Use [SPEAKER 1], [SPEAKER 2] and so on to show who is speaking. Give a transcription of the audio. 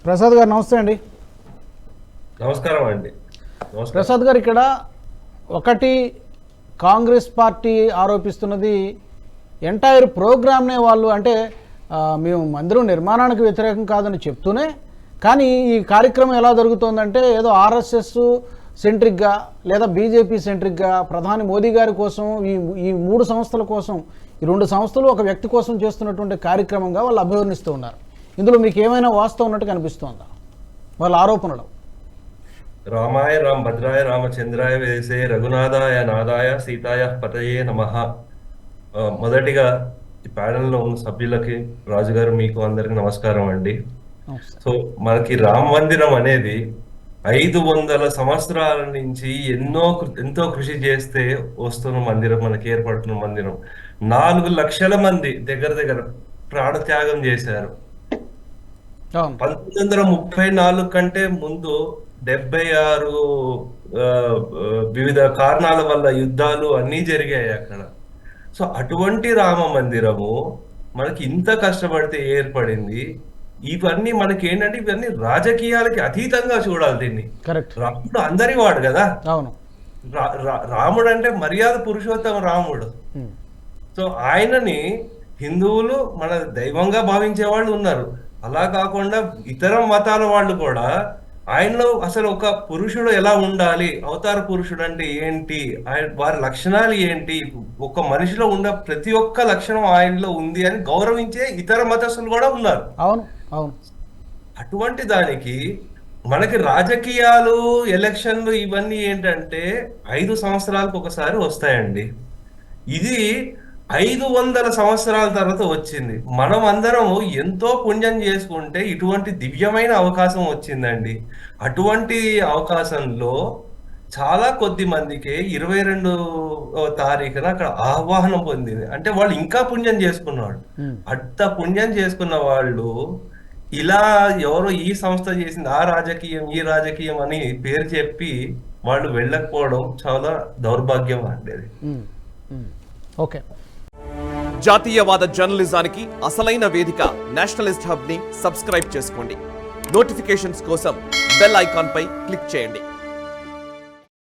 [SPEAKER 1] ప్రసాద్ గారు నమస్తే అండి.
[SPEAKER 2] నమస్కారం అండి.
[SPEAKER 1] ప్రసాద్ గారు, ఇక్కడ ఒకటి కాంగ్రెస్ పార్టీ ఆరోపిస్తున్నది ఎంటైర్ ప్రోగ్రామ్నే వాళ్ళు అంటే మేము మందిరం నిర్మాణానికి వ్యతిరేకం కాదని చెప్తూనే, కానీ ఈ కార్యక్రమం ఎలా జరుగుతోందంటే ఏదో ఆర్ఎస్ఎస్ సెంట్రిక్గా లేదా బీజేపీ సెంట్రిక్గా ప్రధాని మోదీ గారి కోసం ఈ మూడు సంస్థల కోసం, ఈ రెండు సంస్థలు ఒక వ్యక్తి కోసం చేస్తున్నటువంటి కార్యక్రమంగా వాళ్ళు అభివర్ణిస్తూ ఉన్నారు. ఇందులో మీకు ఏమైనా వాస్తవం ఉన్నట్టు కనిపిస్తోందా వాళ్ళ ఆరోపణలు?
[SPEAKER 2] రామాయ రామభద్రాయ రామచంద్రాయ వేసే రఘునాథాయ నాదాయ సీతాయ పతయే నమః. మొదటిగా ఈ ప్యానెల్లో ఉన్న సభ్యులకి, రాజుగారు మీకు అందరికి నమస్కారం అండి. సో మనకి రామ మందిరం అనేది 500 సంవత్సరాల నుంచి ఎంతో కృషి చేస్తే వస్తున్న మందిరం, మనకి ఏర్పడుతున్న మందిరం. 4 లక్షల మంది దగ్గర ప్రాణత్యాగం చేశారు. 1934 కంటే ముందు 76 వివిధ కారణాల వల్ల యుద్ధాలు అన్నీ జరిగాయి అక్కడ. సో అటువంటి రామ మందిరము మనకి ఇంత కష్టపడితే ఏర్పడింది. ఇవన్నీ మనకి ఏంటంటే ఇవన్నీ రాజకీయాలకి అతీతంగా చూడాలి దీన్ని. రాముడు అందరి వాడు కదా.
[SPEAKER 1] అవును,
[SPEAKER 2] రాముడు అంటే మర్యాద పురుషోత్తమ రాముడు. సో ఆయనని హిందువులు మన దైవంగా భావించే వాళ్ళు ఉన్నారు. అలా కాకుండా ఇతర మతాల వాళ్ళు కూడా ఆయనలో అసలు ఒక పురుషుడు ఎలా ఉండాలి, అవతార పురుషుడు అంటే ఏంటి, వారి లక్షణాలు ఏంటి, ఒక మనిషిలో ఉన్న ప్రతి ఒక్క లక్షణం ఆయనలో ఉంది అని గౌరవించే ఇతర మతస్థులు కూడా ఉన్నారు.
[SPEAKER 1] అవును అవును.
[SPEAKER 2] అటువంటి దానికి మనకి రాజకీయాలు, ఎలక్షన్లు ఇవన్నీ ఏంటంటే 5 సంవత్సరాలకు ఒకసారి వస్తాయండి. ఇది 500 సంవత్సరాల తర్వాత వచ్చింది. మనం అందరం ఎంతో పుణ్యం చేసుకుంటే ఇటువంటి దివ్యమైన అవకాశం వచ్చిందండి. అటువంటి అవకాశంలో చాలా కొద్ది మందికి 22వ తారీఖున అక్కడ ఆహ్వానం పొందింది. అంటే వాళ్ళు ఇంకా పుణ్యం చేసుకున్నాడు. అంత పుణ్యం చేసుకున్న వాళ్ళు ఇలా ఎవరో ఈ సంస్థ చేసింది, ఆ రాజకీయం ఈ రాజకీయం అని పేరు చెప్పి వాళ్ళు వెళ్ళకపోవడం చాలా దౌర్భాగ్యం అండి.
[SPEAKER 1] ఓకే.
[SPEAKER 3] జాతీయవాద జర్నలిజానికి అసలైన వేదిక నేషనలిస్ట్ హబ్ ని సబ్స్క్రైబ్ చేసుకోండి. నోటిఫికేషన్స్ కోసం బెల్ ఐకాన్ పై క్లిక్ చేయండి.